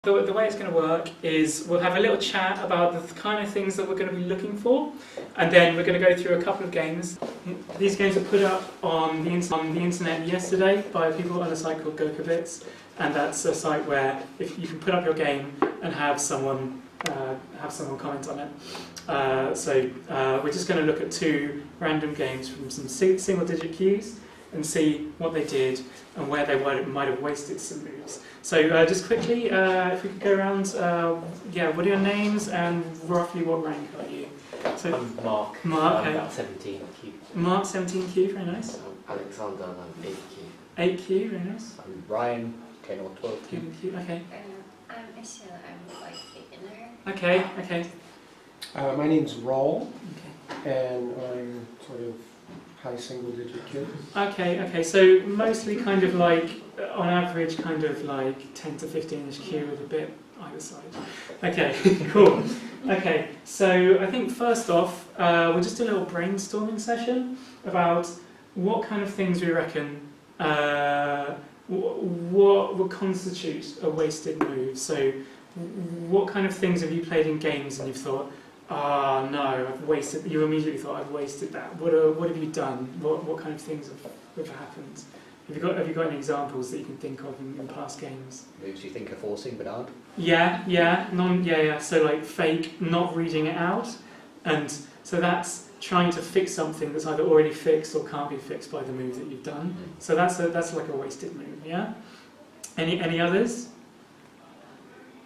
The way it's going to work is we'll have a little chat about the kind of things that we're going to be looking for, and then we're going to go through a couple of games. These games are put up on the internet yesterday by people on a site called Hibbert, and that's a site where if you can put up your game and have someone comment on it. So we're just going to look at two random games from some single-digit cues and see what they did and where they might have wasted some moves. So just quickly, if we could go around, what are your names and roughly what rank are you? So I'm Mark. Mark, I'm about 17 Q. Mark, 17Q, very nice. I'm Alexander, and I'm 8Q. 8Q, very nice. I'm Ryan, 10 or 12 Q. 10Q, okay. I'm Ishil, I'm like beginner. Okay. My name's Raul, Okay. and I'm sort of high single-digit kid. Okay, so mostly kind of like, on average, kind of like 10 to 15-ish Q with a bit either side. Okay, cool. Okay, so I think first off, we'll just do a little brainstorming session about what kind of things we reckon, what would constitute a wasted move. So what kind of things have you played in games and you've thought, oh no, I've wasted, you immediately thought I've wasted that. What have you done? What kind of things have happened? Have you got any examples that you can think of in past games? Moves you think are forcing but aren't? Yeah. So like fake, not reading it out, and so that's trying to fix something that's either already fixed or can't be fixed by the move that you've done. So that's like a wasted move. Yeah. Any others?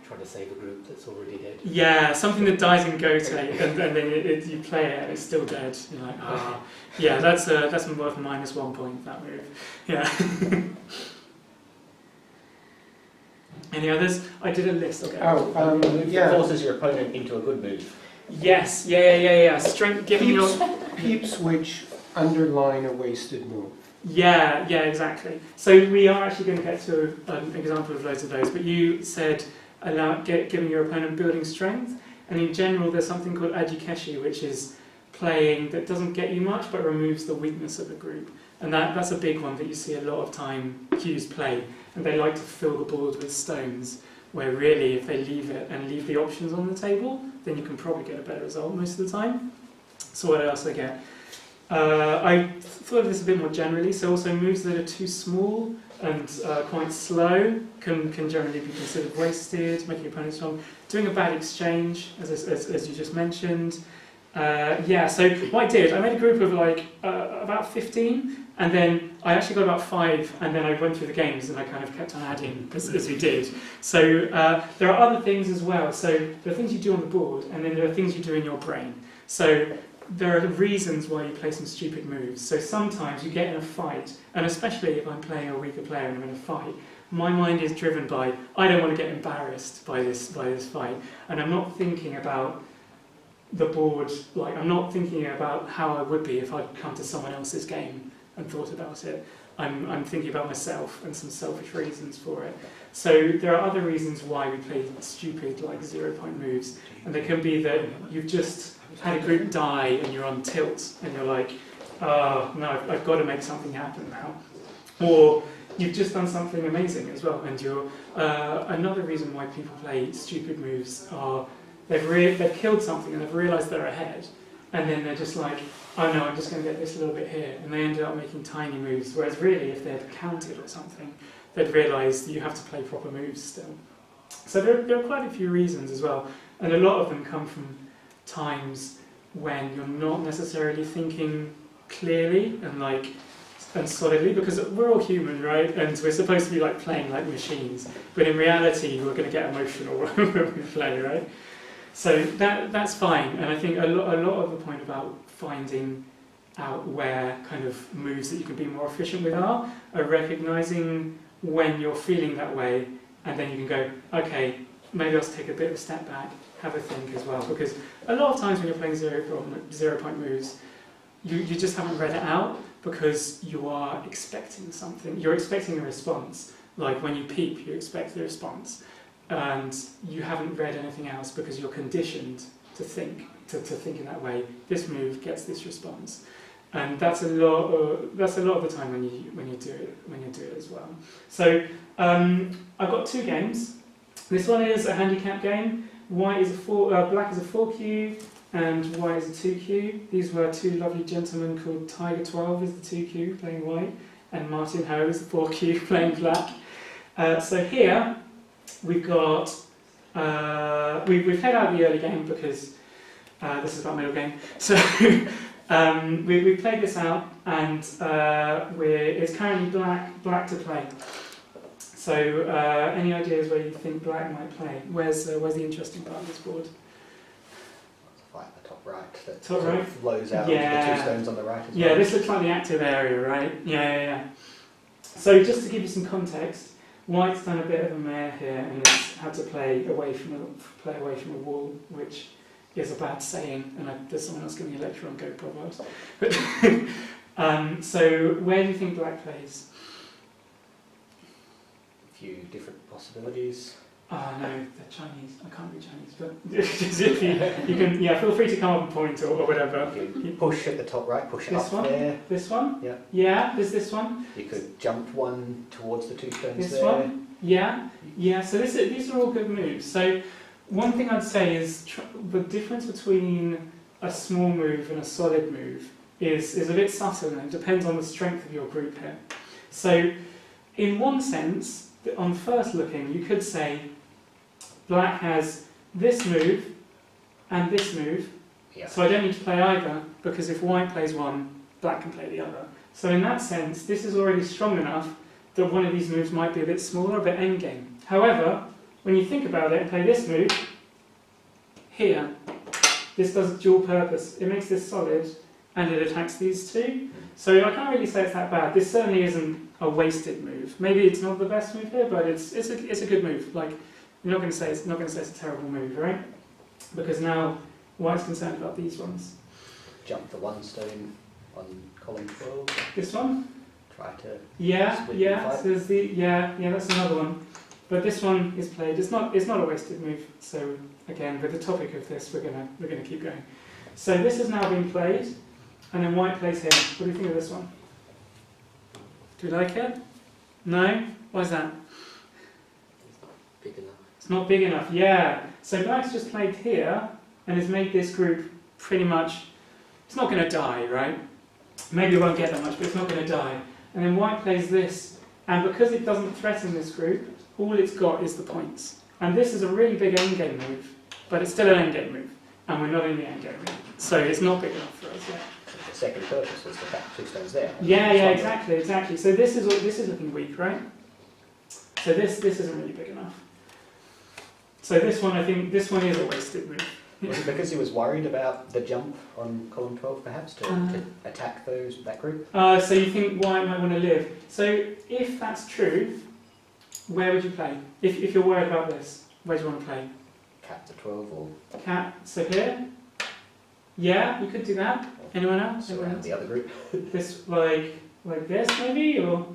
Trying to save a group that's already dead. Yeah, something that dies in Gote, and then you play it and it's still dead. You're like, yeah, that's worth -1 point, that move. Yeah. Any others? I did a list. Okay. It forces your opponent into a good move. Yes. Yeah. Strength giving your Peeps which underline a wasted move. Yeah, exactly. So we are actually going to get to an example of loads of those. But you said giving your opponent building strength, and in general there's something called Ajikeshi, which is playing that doesn't get you much but removes the weakness of the group, and that's a big one that you see a lot of time Qs play, and they like to fill the board with stones, where really if they leave it and leave the options on the table, then you can probably get a better result most of the time. So what else I get? I thought of this a bit more generally, so also moves that are too small and quite slow can generally be considered wasted, making your opponent strong. Doing a bad exchange, as you just mentioned. So what I did, I made a group of like about 15, and then I actually got about 5, and then I went through the games and I kind of kept on adding as we did. So there are other things as well. So there are things you do on the board, and then there are things you do in your brain. So there are reasons why you play some stupid moves. So sometimes you get in a fight, and especially if I'm playing a weaker player and I'm in a fight, my mind is driven by, I don't want to get embarrassed by this fight, and I'm not thinking about the board, like I'm not thinking about how I would be if I'd come to someone else's game and thought about it. I'm thinking about myself and some selfish reasons for it. So there are other reasons why we play stupid, like 0-point moves, and they can be that you've just had a group die and you're on tilt and you're like, oh no, I've got to make something happen now. Or you've just done something amazing as well, and you're another reason why people play stupid moves are they've killed something and they've realised they're ahead, and then they're just like, oh no, I'm just going to get this little bit here, and they ended up making tiny moves, whereas really if they'd counted or something, they'd realise you have to play proper moves still. So there are quite a few reasons as well, and a lot of them come from times when you're not necessarily thinking clearly and solidly, because we're all human, right? And we're supposed to be like playing like machines, but in reality we're going to get emotional when we play, right? So that's fine, and I think a lot of the point about finding out where kind of moves that you can be more efficient with are recognising when you're feeling that way, and then you can go, okay, maybe I'll take a bit of a step back, have a think as well, because a lot of times when you're playing 0-point moves, you just haven't read it out because you are expecting something. You're expecting a response. Like when you peep, you expect the response, and you haven't read anything else because you're conditioned to think in that way. This move gets this response, and that's a lot of the time when you do it as well. So I've got 2 games. This one is a handicap game. Black is a 4Q and white is a 2Q. These were two lovely gentlemen called Tiger 12 is the 2Q playing white, and Martin Ho is the 4Q playing black. So here we've got we've played out the early game because this is about middle game. So we played this out, and it's currently black to play. So any ideas where you think black might play? Where's the interesting part of this board? Right at the top right. That Top sort right? of flows out Yeah. onto the 2 stones on the right as well. Yeah, this looks like the active area, right? Yeah. So just to give you some context, white's done a bit of a mare here and has had to play away from a wall, which is a bad saying, and there's someone else giving me a lecture on Go Proverbs. But so where do you think black plays? A few different possibilities. Oh no, they're Chinese. I can't read Chinese, but just if you can, feel free to come up and point or whatever. You can push at the top right, push it This up one? there. This one? Yeah. Yeah, there's this one. You could jump one towards the 2 stones This there. one? Yeah. So these are all good moves. So one thing I'd say is the difference between a small move and a solid move is a bit subtle, and it depends on the strength of your group here. So in one sense, on first looking, you could say black has this move and this move, Yeah. so I don't need to play either, because if white plays one, black can play the other. So in that sense, this is already strong enough that one of these moves might be a bit smaller, a bit endgame. However, when you think about it and play this move, here, this does dual purpose. It makes this solid, and it attacks these two. So I can't really say it's that bad. This certainly isn't a wasted move. Maybe it's not the best move here, but it's a good move. Like, you're not going to say it's a terrible move, right? Because now white's concerned about these ones. Jump the 1 stone on column 12. This one? Try to Yeah. split and fight. So there's that's another one. But this one is played. It's not a wasted move. So again, with the topic of this, we're gonna keep going. So this has now been played, and then white plays here. What do you think of this one? Do you like it? No? Why is that? Big enough. It's not big enough. Yeah. So black's just played here and has made this group pretty much. It's not going to die, right? Maybe it won't get that much, but it's not going to die. And then white plays this, and because it doesn't threaten this group, all it's got is the points. And this is a really big endgame move, but it's still an endgame move, and we're not in the endgame move, so it's not big enough for us yet. The second purpose was the fact 2 stones there. Yeah, exactly. So this is looking weak, right? So this isn't really big enough. So this one, I think, this one is a wasted move. Was it because he was worried about the jump on column 12, perhaps, to attack that group? So you think white might want to live. So if that's true, where would you play? If you're worried about this, where do you want to play? Cap the 12 or Cat, so here? Yeah, you could do that. Anyone else? surround the other group? This, like this maybe? Or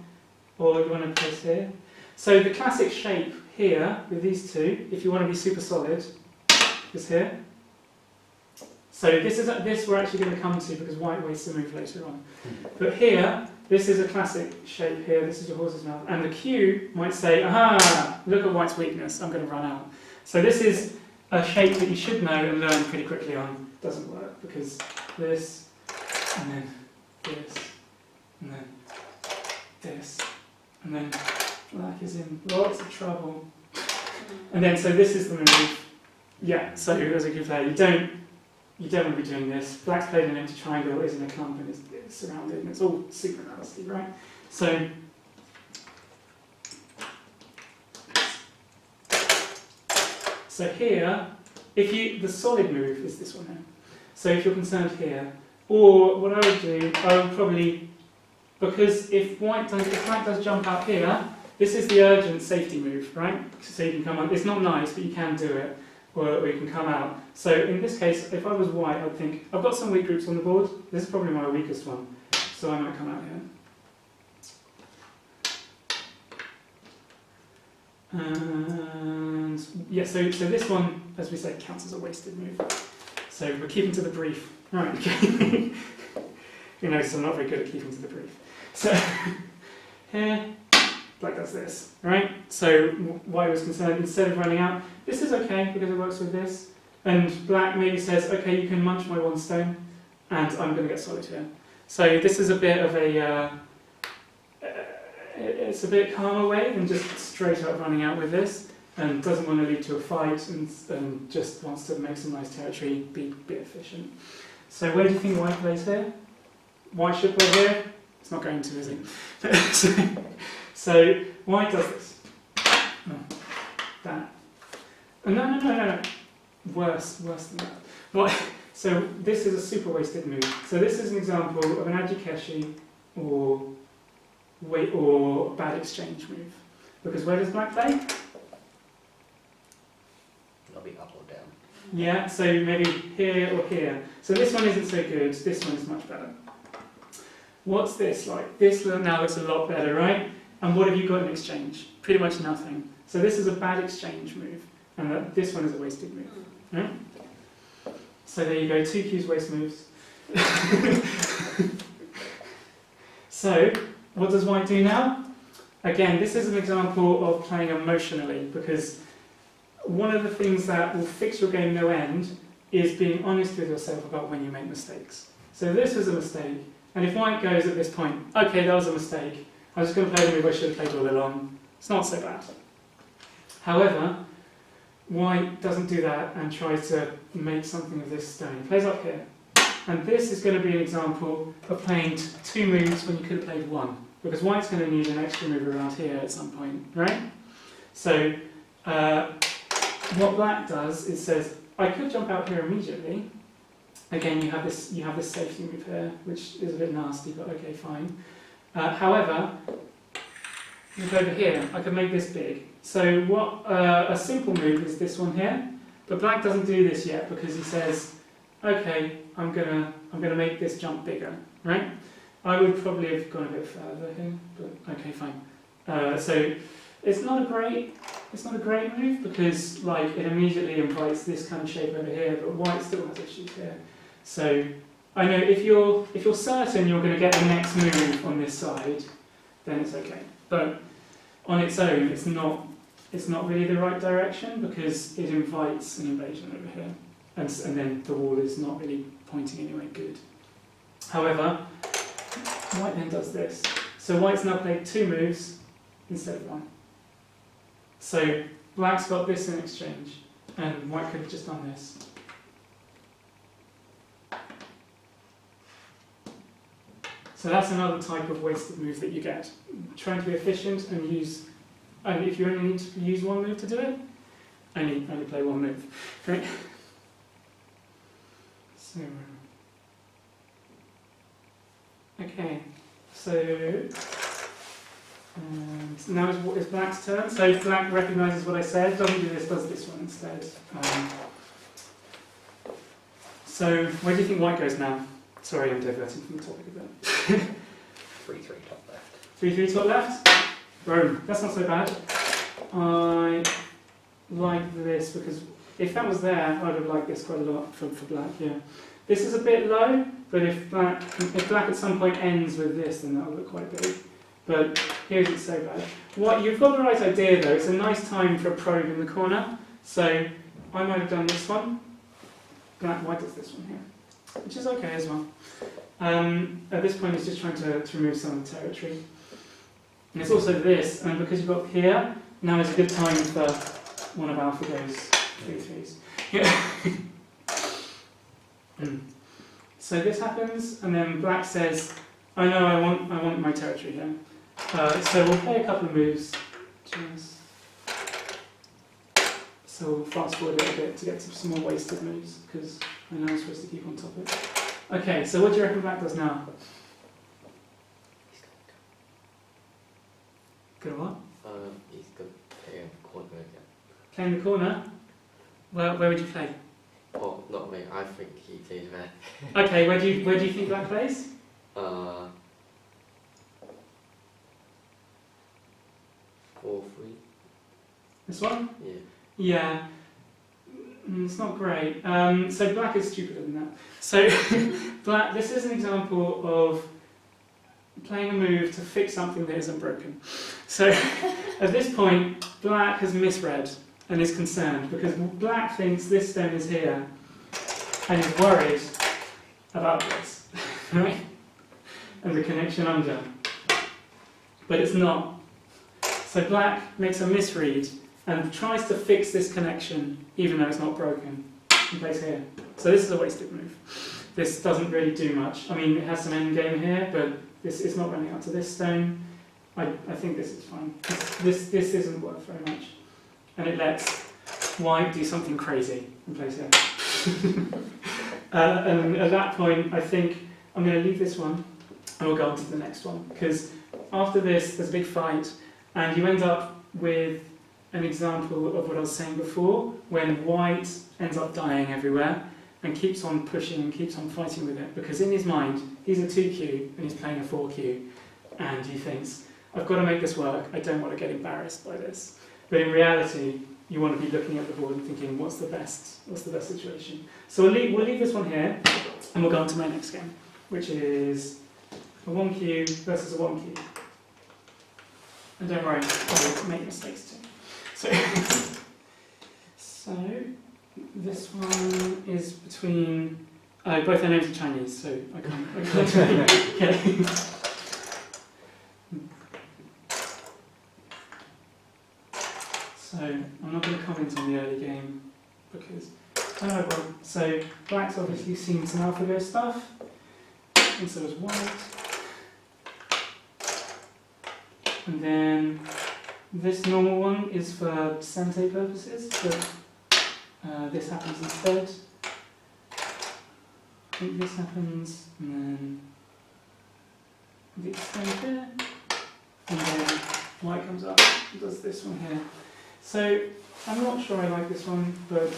you want to place here? So the classic shape here, with these two, if you want to be super solid, is here. So this we're actually going to come to because white wastes a move later on. But here, this is a classic shape here, this is your horse's mouth. And the Q might say, aha, look at white's weakness, I'm going to run out. So this is a shape that you should know and learn pretty quickly on. Doesn't work because this, and then this, and then this, and then black is in lots of trouble. And then, so this is the move. Yeah, so as a good player, you don't want to be doing this. Black's played an empty triangle, is in a clump, and it's surrounded, and it's all super nasty, right? So here, the solid move is this one here. So if you're concerned here, or what I would do, I would probably, because if black does jump out here, this is the urgent safety move, right? So you can come up. It's not nice, but you can do it. Or you can come out. So in this case, if I was white, I'd think, I've got some weak groups on the board. This is probably my weakest one. So I might come out here. And yeah, so this one, as we said, counts as a wasted move. So we're keeping to the brief. Right, okay. You notice I'm not very good at keeping to the brief. So here, black does this, right? So white was concerned, instead of running out, this is okay because it works with this. And black maybe says, okay, you can munch my 1 stone, and I'm going to get solid here. So this is a bit of a, it's a bit calmer way than just straight up running out with this, and doesn't want to lead to a fight, and just wants to make some nice territory, be a bit efficient. So where do you think white plays here? White should play here? It's not going to, is it? so white does this. Oh, that. Oh, no. Worse than that. What? So this is a super wasted move. So this is an example of an adjukeshi or bad exchange move. Because where does black play? It'll be up or down. Yeah, so maybe here or here. So this one isn't so good, this one is much better. What's this like? This now looks a lot better, right? And what have you got in exchange? Pretty much nothing. So this is a bad exchange move, and this one is a wasted move. Right? So there you go, 2 Q's waste moves. So, what does white do now? Again, this is an example of playing emotionally, because one of the things that will fix your game no end is being honest with yourself about when you make mistakes. So this was a mistake, and if white goes at this point, okay, that was a mistake, I was going to play the move I should have played all along, it's not so bad. However, white doesn't do that and tries to make something of this stone. He plays up here. And this is going to be an example of playing 2 moves when you could have played 1. Because white's going to need an extra move around here at some point, right? So, what black does is says, I could jump out here immediately. Again, you have this safety move here, which is a bit nasty, but okay, fine. However, look over here, I could make this big. So what a simple move is this one here, but black doesn't do this yet because he says, okay, I'm gonna make this jump bigger, right? I would probably have gone a bit further here, but okay, fine. So it's not a great move because like it immediately invites this kind of shape over here, but white still has issues here. So I know if you're certain you're going to get the next move on this side, then it's okay. But on its own, it's not really the right direction because it invites an invasion over here, and then the wall is not really pointing anywhere good. However, white then does this. So white's now played 2 moves instead of 1. So black's got this in exchange, and white could have just done this. So that's another type of wasted move that you get. Trying to be efficient and if you only need to use 1 move to do it, only play 1 move. Right? So, okay. So now it's black's turn. So black recognises what I said, doesn't do this, does this one instead. So where do you think white goes now? Sorry, I'm diverting from the topic a bit. 3-3 top left. 3-3 top left. Boom. That's not so bad. I like this because if that was there, I'd have liked this quite a lot for black. Yeah. This is a bit low, but if black at some point ends with this, then that'll look quite big. But here isn't so bad. What you've got the right idea though. It's a nice time for a probe in the corner. So I might have done this one. White does this one here, which is okay as well. At this point, he's just trying to remove some of the territory. And it's also this, and because you've got here, now is a good time for one of AlphaGo's 3-3s. Yeah. So this happens, and then black says, "I know I want my territory here." So we'll play a couple of moves. So we'll fast forward a little bit to get to some more wasted moves, because I know I'm supposed to keep on top of it. Okay, so what do you reckon black does now? Go what? He's going to play a corner again. Play in the corner? Where would you play? Oh, not me. I think he plays there. Okay, where do you think black plays? 4-3. This one? Yeah. Yeah. It's not great. So black is stupider than that. So black. This is an example of playing a move to fix something that isn't broken. So at this point, black has misread and is concerned because black thinks this stone is here and is worried about this, right? And the connection under. But it's not. So black makes a misread and tries to fix this connection even though it's not broken. And plays here. So this is a wasted move. This doesn't really do much. I mean, it has some endgame here, but this is not running up to this stone. I think this is fine. This isn't worth very much. And it lets white do something crazy and plays here. And at that point, I think I'm going to leave this one and we'll go on to the next one. Because after this, there's a big fight, and you end up with an example of what I was saying before, when white ends up dying everywhere and keeps on pushing and keeps on fighting with it, because in his mind, he's a 2Q and he's playing a 4Q, and he thinks, I've got to make this work, I don't want to get embarrassed by this. But in reality, you want to be looking at the board and thinking, what's the best situation? So we'll leave this one here, and we'll go on to my next game, which is a 1Q versus a 1Q. And don't worry, I'll make mistakes too. So this one is between, both their names are Chinese, so I can't okay. So I'm not going to comment on the early game because, so black's obviously seen some AlphaGo stuff, and so is white. And then this normal one is for Sente purposes, but this happens instead. I think this happens, and then the extend here, and then white comes up and does this one here. So I'm not sure I like this one, but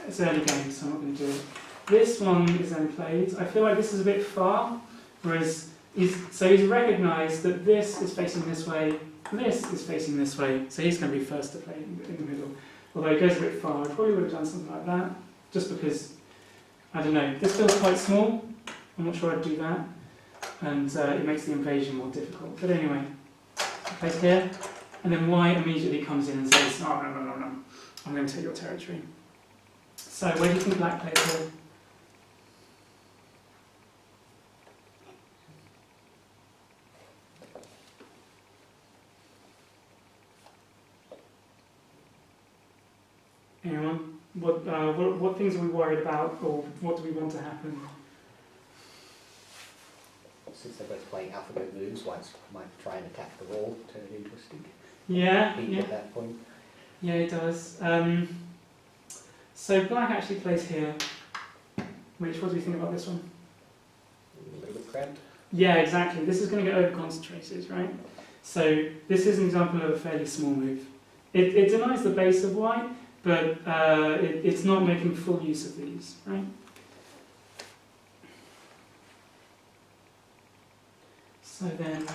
it's early game, so I'm not going to do it. This one is then played. I feel like this is a bit far, whereas he's recognised that this is facing this way, and this is facing this way, so he's going to be first to play in the middle. Although it goes a bit far, I probably would have done something like that, just because, I don't know, this feels quite small, I'm not sure I'd do that, and it makes the invasion more difficult. But anyway, plays here, and then white immediately comes in and says, oh, no, I'm going to take your territory. So where do you think black plays here? Anyone? What things are we worried about, or what do we want to happen? Since they're both playing AlphaGo moves, white might try and attack the wall, turn it into a stick. Yeah, Beat yeah. at that point. Yeah, it does. So black actually plays here. Which, what do you think about this one? A little bit cramped. Yeah, exactly. This is going to get over-concentrated, right? So this is an example of a fairly small move. It denies the base of white, but it's not making full use of these, right? So then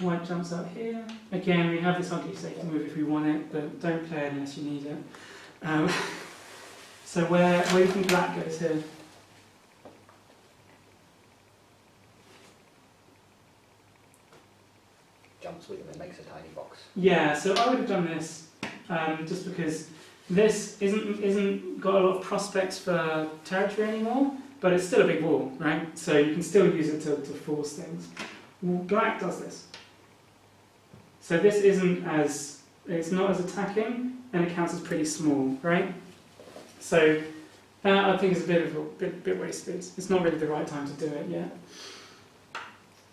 white jumps up here. Again, we have this ugly safety move if we want it, but don't play it unless you need it. So where do you think black goes here? Jumps with him and makes a tiny box. Yeah, so I would have done this, just because this isn't got a lot of prospects for territory anymore, but it's still a big wall, right? So you can still use it to force things. Well, black does this. So this it's not as attacking, and it counts as pretty small, right? So that I think is a bit wasted. It's not really the right time to do it yet.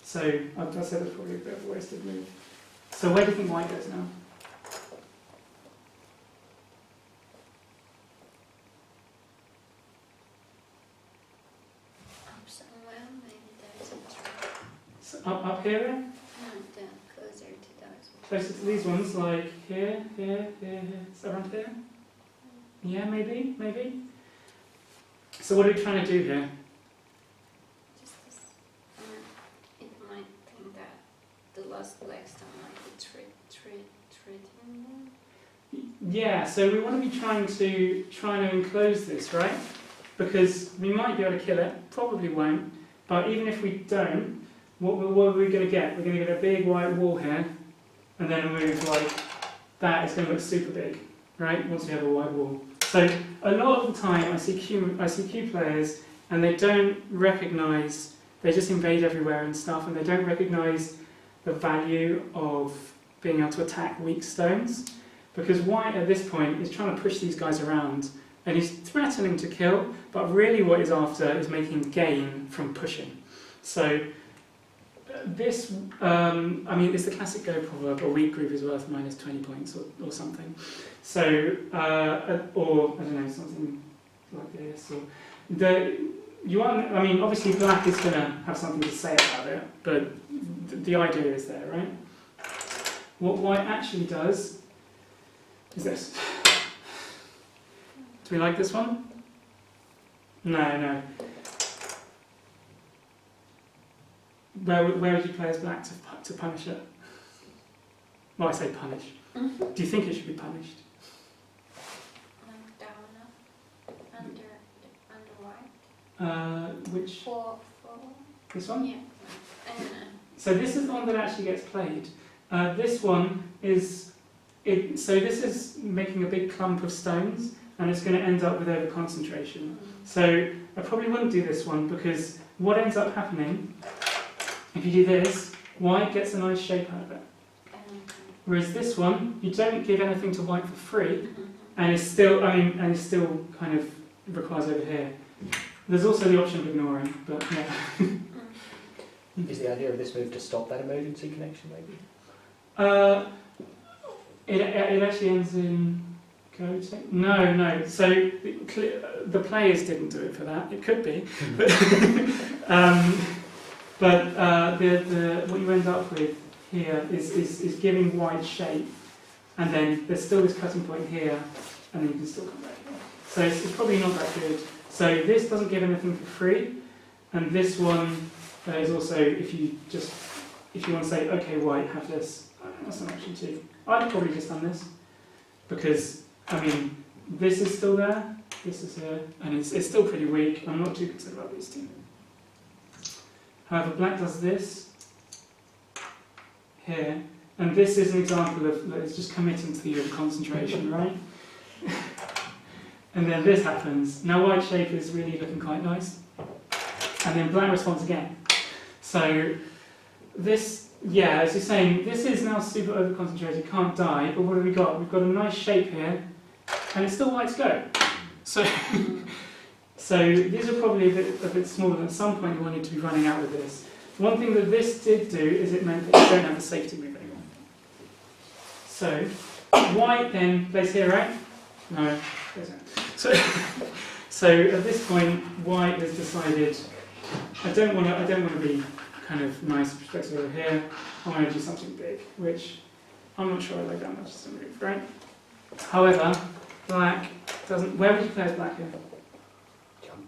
So I said it's probably a bit of a wasted move. So where do you think white goes now? Up somewhere, maybe there's a tree. So up here then? No, down closer to those. Closer to these ones, like here. So around here? Yeah, maybe. So what are we trying to do here? Just this. It might think that the last black stone might be treating them. Yeah, so we want to be trying to enclose this, right? Because we might be able to kill it, probably won't, but even if we don't, what are we going to get? We're going to get a big white wall here, and then a move like that is going to look super big, right? Once we have a white wall. So a lot of the time I see Kyu players, and they don't recognise, they just invade everywhere and stuff, and they don't recognise the value of being able to attack weak stones, because white at this point is trying to push these guys around, and he's threatening to kill, but really what he's after is making gain from pushing. So this, I mean, it's the classic Go proverb, a weak group is worth minus 20 points or something. So, or I don't know, something like this. Or I mean, obviously black is going to have something to say about it, but the idea is there, right? What white actually does is this. Do we like this one? No. Where would you play as black to punish it? Well, I say punish. Mm-hmm. Do you think it should be punished? Down under white. Which? For This one? yeah. So this is the one that actually gets played. This one is so this is making a big clump of stones, and it's going to end up with over concentration. So I probably wouldn't do this one, because what ends up happening if you do this, white gets a nice shape out of it. Whereas this one, you don't give anything to white for free, and it's still, kind of requires over here. There's also the option of ignoring, but yeah. Is the idea of this move to stop that emergency connection, maybe? It actually ends in go take. No. So the players didn't do it for that. It could be, but what you end up with here is giving white shape, and then there's still this cutting point here, and then you can still come back here. So it's probably not that good. So this doesn't give anything for free, and this one is also if you want to say, okay, white, have this. That's an option too. I'd probably just done this, because I mean this is still there, this is here, and it's still pretty weak. I'm not too concerned about these two. However, black does this here, and this is an example of it's just committing to the concentration, right? And then this happens. Now white shape is really looking quite nice, and then black responds again. So this, yeah, as you're saying, this is now super over-concentrated, can't die, but what have we got? We've got a nice shape here, and it's still white's go. So, so these are probably a bit smaller, and at some point you wanted to be running out with this. One thing that this did do is it meant that you don't have a safety move anymore. So, white then plays here, right? No, plays here. So at this point, white has decided, I don't want to be kind of nice perspective over here. I want to do something big, which I'm not sure I like that much as a move, right? However, black doesn't. Where would you play as black here? Jump.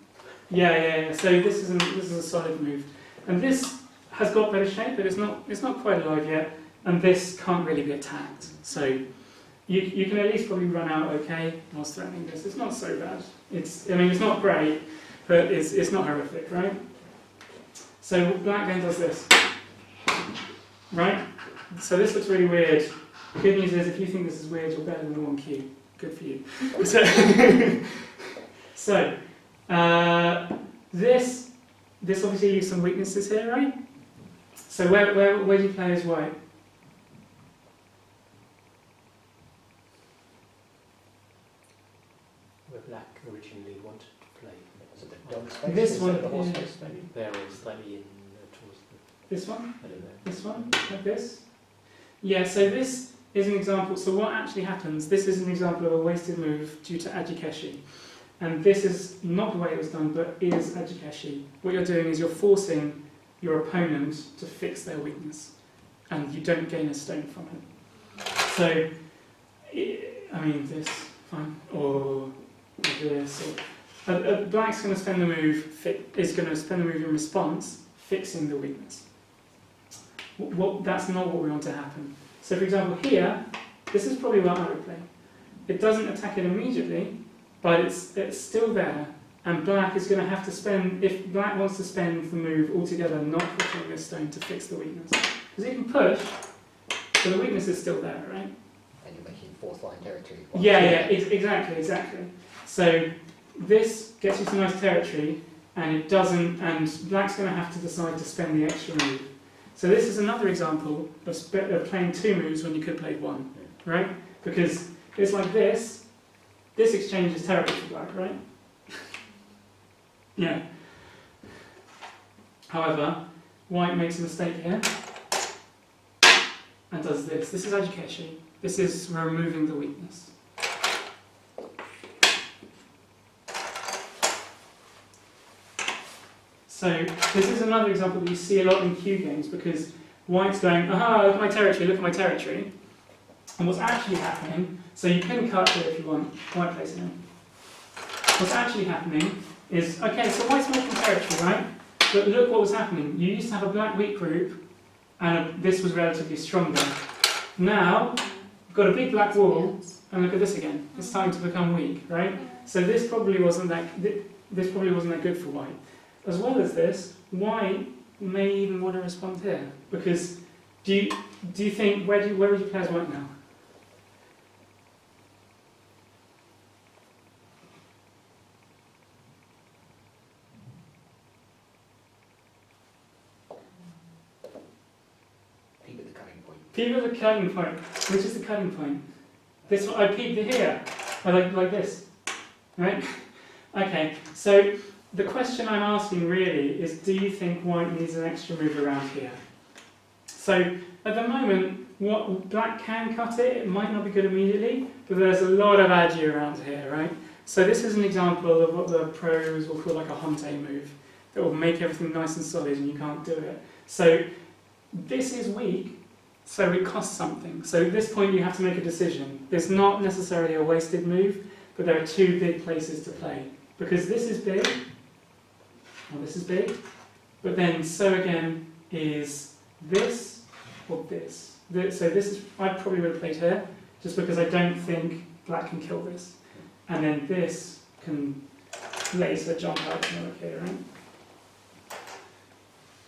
Yeah. So this is a solid move, and this has got better shape, but it's not quite alive yet, and this can't really be attacked. So you can at least probably run out okay whilst threatening this. It's not so bad. It's not great, but it's not horrific, right? So black then does this, right? So this looks really weird. Good news is if you think this is weird, you're better than the 1 Q. Good for you. So this obviously leaves some weaknesses here, right? So where do you play as white? Where black originally wanted to play. Is it the dog space? This one, The horse yeah. space, maybe? There or slightly in towards the. This one? I don't know. This one? Like this? Yeah, so this is an example. So what actually happens, this is an example of a wasted move due to Ajikeshi. And this is not the way it was done, but is Ajikeshi. What you're doing is you're forcing your opponent to fix their weakness, and you don't gain a stone from it. So, I mean, this, fine, or this, or black's going to spend the move. Is going to spend the move in response, fixing the weakness. That's not what we want to happen. So, for example, here, this is probably what I would play. It doesn't attack it immediately, but it's still there, and black is going to have to spend, if black wants to spend the move altogether not pushing this stone to fix the weakness. Because he can push, but the weakness is still there, right? And you're making fourth line territory. Exactly. So this gets you some nice territory, and it doesn't, and black's going to have to decide to spend the extra move. So this is another example of playing two moves when you could have played one, right? Because it's like this exchange is terrible for black, right? Yeah. However, white makes a mistake here and does this. This is Ajukeshi. This is removing the weakness. So this is another example that you see a lot in Q games, because white's going, aha, look at my territory, look at my territory. And what's actually happening, so you can cut here if you want, white placing in. What's actually happening is, okay, so white's making territory, right? But look what was happening. You used to have a black weak group, and this was relatively stronger. Now, you've got a big black wall, and look at this again. It's starting to become weak, right? So this probably wasn't that good for white. As well as this, white may even want to respond here, because do you think where would you play as white now? Peep at the cutting point. Peep at the cutting point. Which is the cutting point? This one, I peeped it here. I like this, right? Okay, so the question I'm asking really is, do you think white needs an extra move around here? So at the moment, what black can cut it. It might not be good immediately, but there's a lot of agi around here, right? So this is an example of what the pros will call like a Honte move that will make everything nice and solid, and you can't do it. So this is weak, so it costs something. So at this point, you have to make a decision. There's not necessarily a wasted move, but there are two big places to play, because this is big. Well, this is big, but then so again is this or this. So this is, I probably would have played here, just because I don't think black can kill this. And then this can later jump out from over here, right?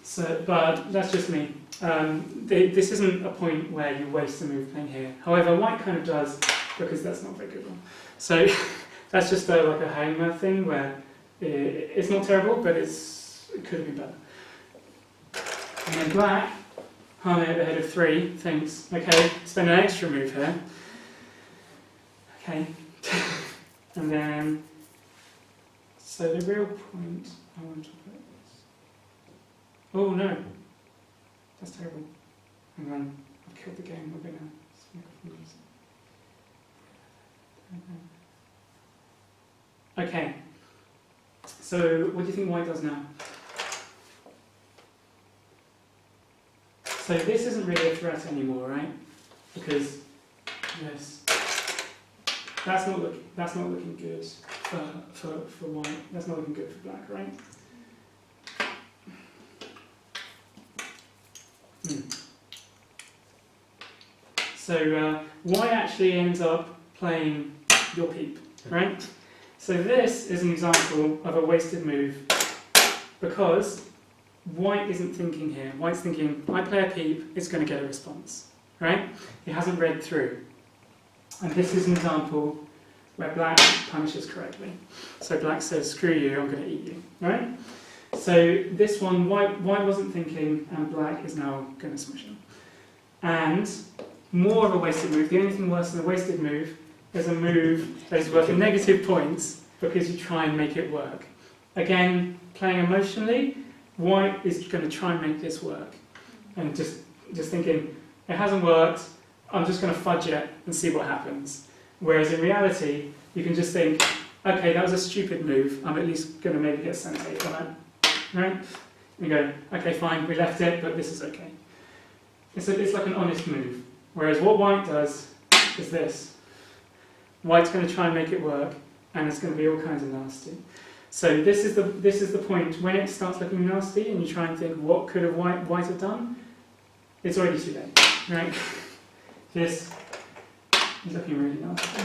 So, but that's just me. This isn't a point where you waste a move playing here. However, white kind of does, because that's not a very good one. So that's just like a hanger thing where it's not terrible, but it could have been better. And then black, Hane at the head of 3, thinks, okay, spend an extra move here. Okay. And then, so the real point I want to put is, oh no, that's terrible. Hang on, I've killed the game, we're going to make a fool of it. Okay. So, what do you think white does now? So this isn't really a threat anymore, right? Because this, that's not looking good for white. That's not looking good for black, right? So white actually ends up playing your peep, right? So this is an example of a wasted move, because white isn't thinking here. White's thinking, I play a peep, it's going to get a response, right? It hasn't read through. And this is an example where black punishes correctly. So black says, screw you, I'm going to eat you, right? So this one, white wasn't thinking, and black is now going to smash him. And more of a wasted move, the only thing worse than a wasted move is a move that is worth negative points because you try and make it work. Again, playing emotionally, white is going to try and make this work. And just thinking, it hasn't worked, I'm just going to fudge it and see what happens. Whereas in reality, you can just think, okay, that was a stupid move, I'm at least going to maybe get sensate on it. Right? And you go, okay, fine, we left it, but this is okay. It's like an honest move. Whereas what white does is this. White's going to try and make it work, and it's going to be all kinds of nasty. So this is the point. When it starts looking nasty, and you try and think, what could have white have done? It's already too late, right? This is looking really nasty,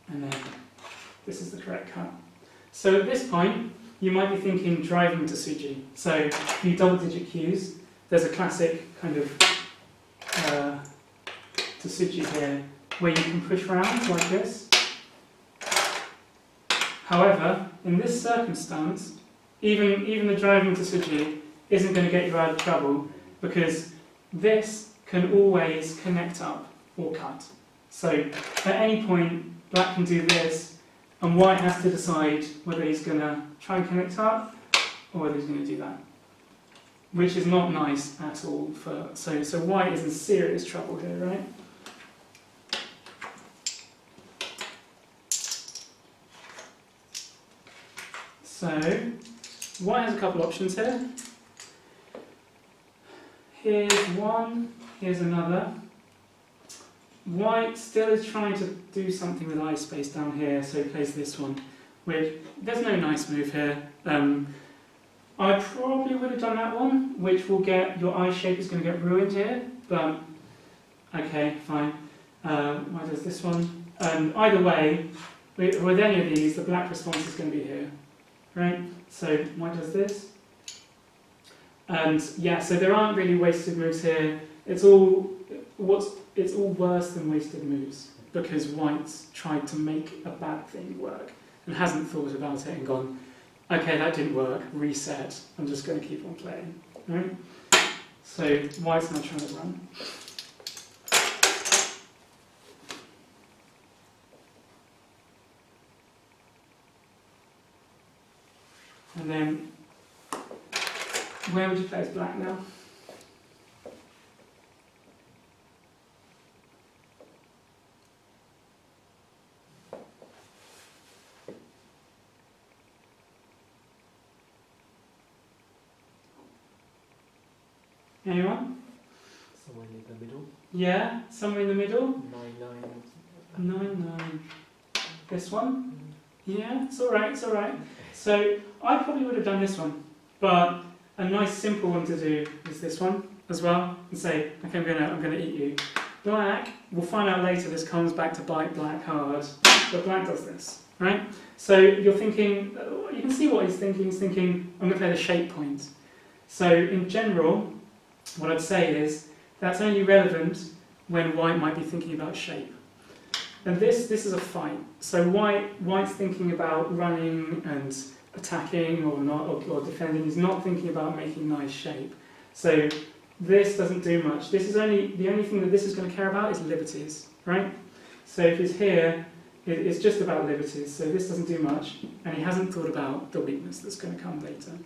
and then this is the correct cut. So at this point, you might be thinking driving to Suji. So if you double-digit Qs, there's a classic kind of to Suji here, where you can push around like this. However, in this circumstance, even the driving to Suji isn't going to get you out of trouble, because this can always connect up or cut. So at any point, black can do this, and white has to decide whether he's going to try and connect up or whether he's going to do that, which is not nice at all. So white is in serious trouble here, right? So white has a couple options here. Here's one, here's another. White still is trying to do something with eye space down here, so he plays this one, which there's no nice move here. I probably would have done that one, which will get your eye shape is going to get ruined here, but okay, fine. Why does this one? Either way, with any of these, the black response is going to be here, right? So white does this. And yeah, so there aren't really wasted moves here. It's all worse than wasted moves, because white's tried to make a bad thing work and hasn't thought about it and gone, okay, that didn't work, reset, I'm just going to keep on playing. Right? So white's now trying to run. And then, where would you play as black now? Anyone? Somewhere in the middle. Yeah, somewhere in the middle. 9-9. 9-9. This one? Yeah, it's alright, it's alright. So I probably would have done this one, but a nice simple one to do is this one as well, and say, okay, I'm gonna eat you. Black, we'll find out later, this comes back to bite black hard, but black does this, right? So you're thinking, you can see what he's thinking, I'm gonna play the shape point. So in general, what I'd say is, that's only relevant when white might be thinking about shape. And this is a fight. So white's thinking about running and attacking or not, or defending. He's not thinking about making nice shape. So this doesn't do much. The only thing that this is going to care about is liberties, right? So if he's here, it's just about liberties. So this doesn't do much, and he hasn't thought about the weakness that's going to come later.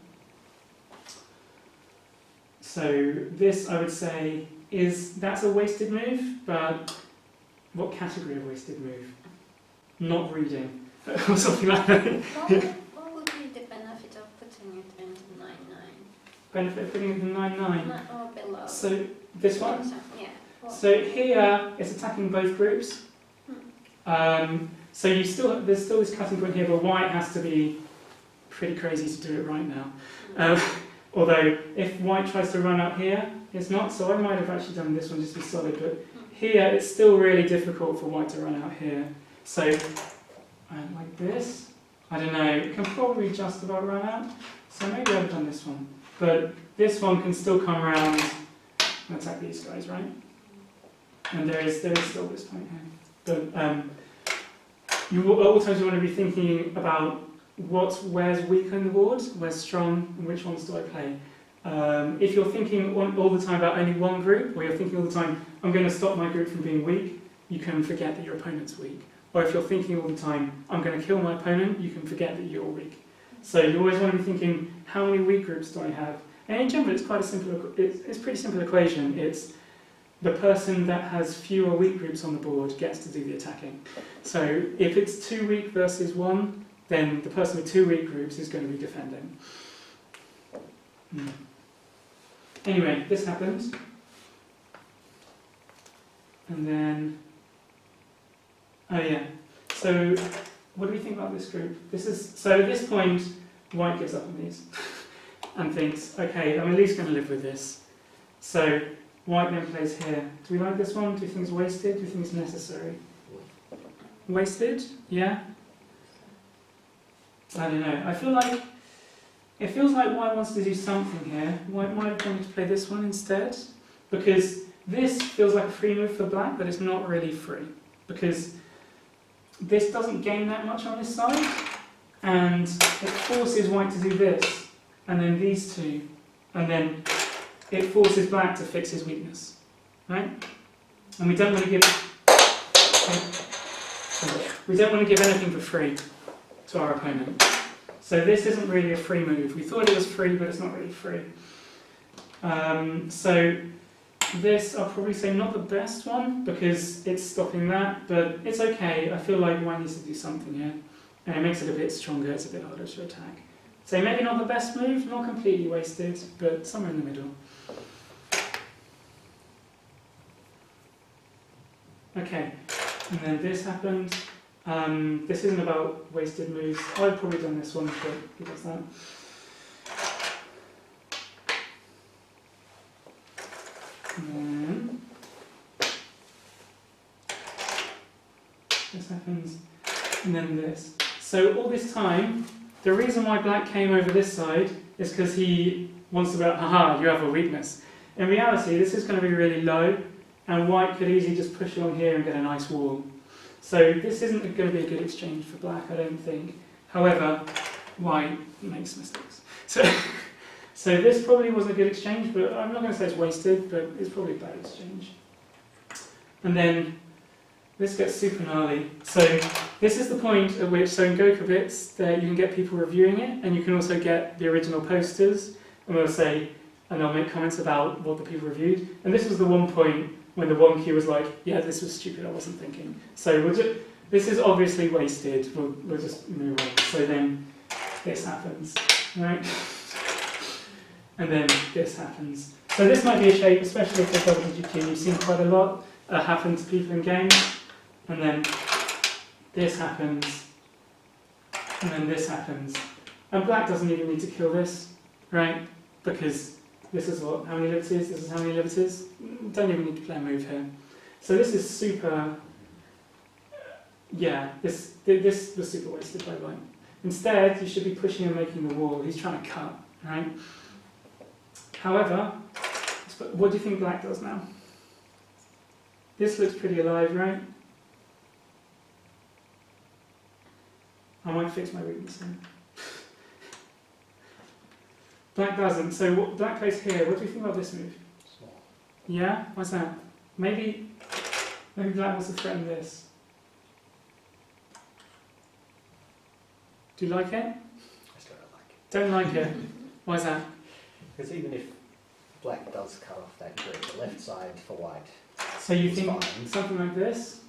So this, I would say, that's a wasted move, but what category of wasted move? Not reading, or something like that. What would be the benefit of putting it into 9-9? Benefit of putting it in 9-9? Or below. So this one? Yeah. Well, So here, it's attacking both groups. So there's still this cutting point here, but white has to be pretty crazy to do it right now. Although, if white tries to run out here, it's not, so I might have actually done this one just to be solid, but here it's still really difficult for white to run out here. So, like this, I don't know, it can probably just about run out, so maybe I've done this one. But this one can still come around and attack these guys, right? And there is still this point here. But all times you want to be thinking about where's weak on the board, where's strong, and which ones do I play. If you're thinking all the time about only one group, or you're thinking all the time, I'm going to stop my group from being weak, you can forget that your opponent's weak. Or if you're thinking all the time, I'm going to kill my opponent, you can forget that you're weak. So you always want to be thinking, how many weak groups do I have? And in general, it's quite a simple, it's a pretty simple equation. It's the person that has fewer weak groups on the board gets to do the attacking. So if it's 2 weak versus 1, then the person with 2 weak groups is going to be defending. Anyway, this happened. And then, oh yeah, so what do we think about this group? So at this point, white gives up on these and thinks, okay, I'm at least going to live with this. So white then plays here. Do we like this one? Do you think it's wasted? Do you think it's necessary? Wasted, yeah? So white then plays here. Do we like this one? Do you think it's wasted? Do you think it's necessary? Wasted. Wasted? Yeah? So, I like this. Wasted? Yeah? I don't know. I feel like it feels like white wants to do something here. White might want to play this one instead, because this feels like a free move for black, but it's not really free because this doesn't gain that much on this side, and it forces white to do this, and then these two, and then it forces black to fix his weakness, right? And we don't want to give anything for free to our opponent. So this isn't really a free move. We thought it was free, but it's not really free. So this, I'll probably say not the best one, because it's stopping that, but it's okay. I feel like white needs to do something here. And it makes it a bit stronger, it's a bit harder to attack. So maybe not the best move, not completely wasted, but somewhere in the middle. Okay, and then this happened. This isn't about wasted moves. I've probably done this one, but he does that. And then this happens, and then this. So all this time, the reason why black came over this side is because he wants to be like, haha, you have a weakness. In reality, this is going to be really low, and white could easily just push along here and get a nice wall. So this isn't going to be a good exchange for black, I don't think. However, white makes mistakes. So this probably wasn't a good exchange, but I'm not going to say it's wasted, but it's probably a bad exchange. And then this gets super gnarly. So this is the point at which, so in Goku Bits, there you can get people reviewing it, and you can also get the original posters, and they'll say, and they'll make comments about what the people reviewed. And this was the one point when the 1Q was like, yeah, this was stupid, I wasn't thinking. So this is obviously wasted, we'll just move on. So then this happens, right? And then this happens. So this might be a shape, especially if they're double digit Q. You've seen quite a lot happen to people in games. And then this happens. And then this happens. And black doesn't even need to kill this, right? Because this is what, how many liberties? This is how many liberties? Don't even need to play a move here. So this is super, yeah, this was super wasted by white. Instead, you should be pushing and making the wall. He's trying to cut, right? However, what do you think black does now? This looks pretty alive, right? I might fix my weakness then. Black doesn't. So what black plays here. What do you think about this move? Small. Yeah? Why's that? Maybe black wants to threaten this. Do you like it? I still don't like it. Don't like it. Why's that? Because even if black does cut off that grid, the left side for white, So you it's think fine. something like this?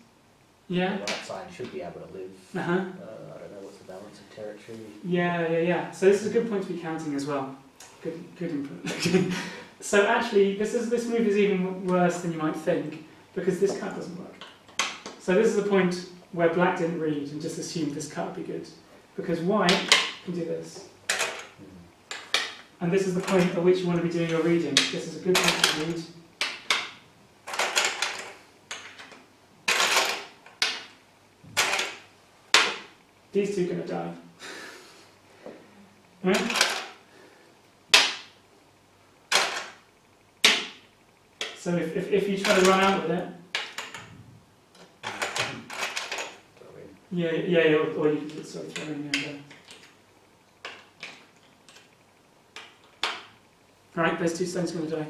Yeah? The right side should be able to live. Uh-huh. I don't know what's the balance of territory. Yeah. So this is a good point to be counting as well. Good input. So actually, this move is even worse than you might think, because this cut doesn't work. So this is the point where black didn't read and just assumed this cut would be good. Because white can do this. And this is the point at which you want to be doing your reading. This is a good point to read. These two are going to die. Right? So if you try to run out with it, yeah, or you can just sort of throw in there. Right, those two stones are going to die.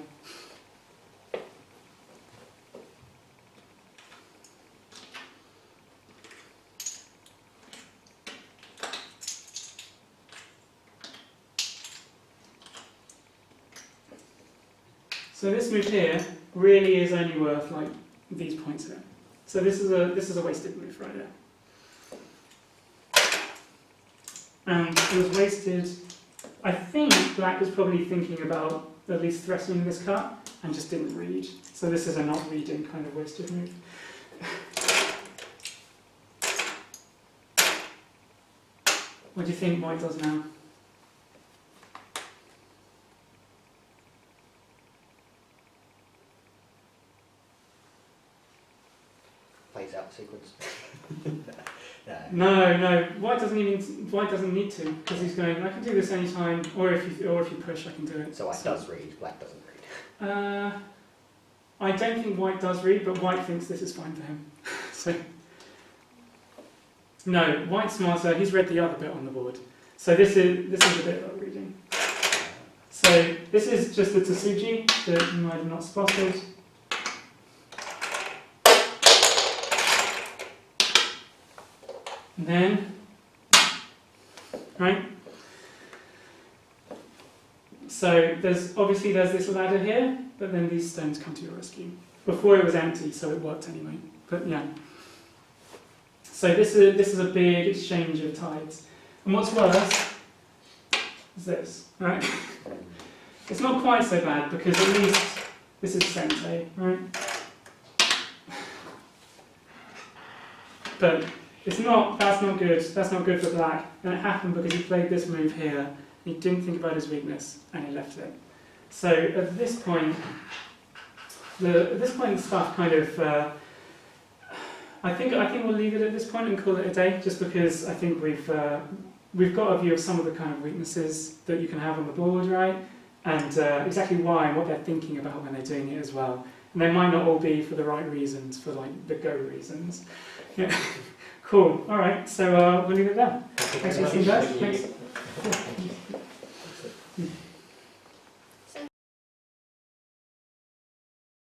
So this move here really is only worth like these points here. So this is a wasted move right there. And it was wasted. I think black was probably thinking about at least threatening this cut and just didn't read. So this is a not reading kind of wasted move. What do you think white does now? Plays out sequence. No, No, white doesn't need to, because he's going, I can do this anytime, or if you push, I can do it. So white does read, black doesn't read. I don't think white does read, but white thinks this is fine for him. So, no, white's smarter, he's read the other bit on the board. So this is a bit about reading. So this is just a Tsuji that you might have not spotted. And then, right? So there's this ladder here, but then these stones come to your rescue. Before it was empty, so it worked anyway. But yeah. So this is a big exchange of tides. And what's worse is this, right? It's not quite so bad because at least this is Sensei, right? But that's not good for black. And it happened because he played this move here, he didn't think about his weakness, and he left it. So at this point, the stuff kind of, I think we'll leave it at this point and call it a day, just because I think we've got a view of some of the kind of weaknesses that you can have on the board, right? And exactly why and what they're thinking about when they're doing it as well. And they might not all be for the right reasons, for like the go reasons. Yeah. Cool. All right. So we'll leave it there. Thanks for listening, guys. Thanks.